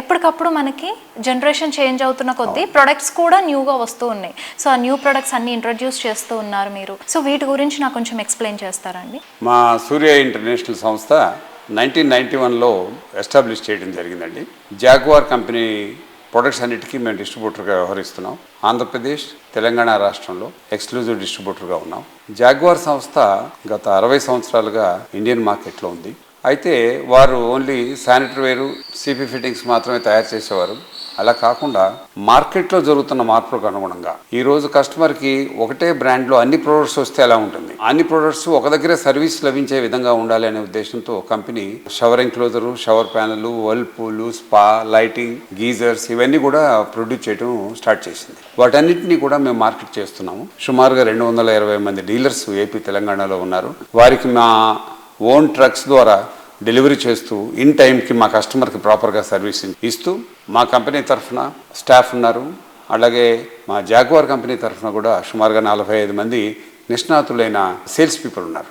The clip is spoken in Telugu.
ఎప్పటికప్పుడు మనకి జనరేషన్ చేంజ్ అవుతున్న కొద్దీ ప్రొడక్ట్స్ కూడా న్యూగా వస్తూ ఉన్నాయి. సో ఆ న్యూ ప్రొడక్ట్స్ అన్ని ఇంట్రొడ్యూస్ చేస్తూ ఉన్నారు మీరు. సో వీటి గురించి నాకు కొంచెం ఎక్స్ప్లెయిన్ చేస్తారండి? మా సూర్య ఇంటర్నేషనల్ సంస్థ 1991లో ఎస్టాబ్లిష్ చేయడం జరిగిందండి. జాగ్వార్ కంపెనీ ప్రొడక్ట్స్ అన్నిటికీ మేము డిస్ట్రిబ్యూటర్గా వ్యవహరిస్తున్నాం. ఆంధ్రప్రదేశ్, తెలంగాణ రాష్ట్రంలో ఎక్స్క్లూజివ్ డిస్ట్రిబ్యూటర్గా ఉన్నాం. జాగ్వార్ సంస్థ గత 60 సంవత్సరాలుగా ఇండియన్ మార్కెట్లో ఉంది. అయితే వారు ఓన్లీ శానిటరీ వేరు, సిపి ఫిట్టింగ్స్ మాత్రమే తయారు చేసేవారు. అలా కాకుండా మార్కెట్లో జరుగుతున్న మార్పులకు అనుగుణంగా ఈరోజు కస్టమర్కి ఒకటే బ్రాండ్లో అన్ని ప్రొడక్ట్స్ వస్తే ఎలా ఉంటుంది, అన్ని ప్రొడక్ట్స్ ఒక దగ్గరే సర్వీస్ లభించే విధంగా ఉండాలి అనే ఉద్దేశంతో company shower enclosure, shower panel, whirlpool, spa, lighting, geysers ఇవన్నీ కూడా ప్రొడ్యూస్ చేయడం స్టార్ట్ చేసింది. వాటన్నిటినీ కూడా మేము మార్కెట్ చేస్తున్నాము. సుమారుగా 220 మంది డీలర్స్ ఏపీ, తెలంగాణలో ఉన్నారు. వారికి మా ఓన్ ట్రక్స్ ద్వారా డెలివరీ చేస్తూ ఇన్ టైంకి మా కస్టమర్కి ప్రాపర్గా సర్వీస్ ఇస్తూ మా కంపెనీ తరఫున స్టాఫ్ ఉన్నారు. అలాగే మా జాగ్వార్ కంపెనీ తరఫున కూడా సుమారుగా 45 మంది నిష్ణాతులైన సేల్స్ పీపుల్ ఉన్నారు.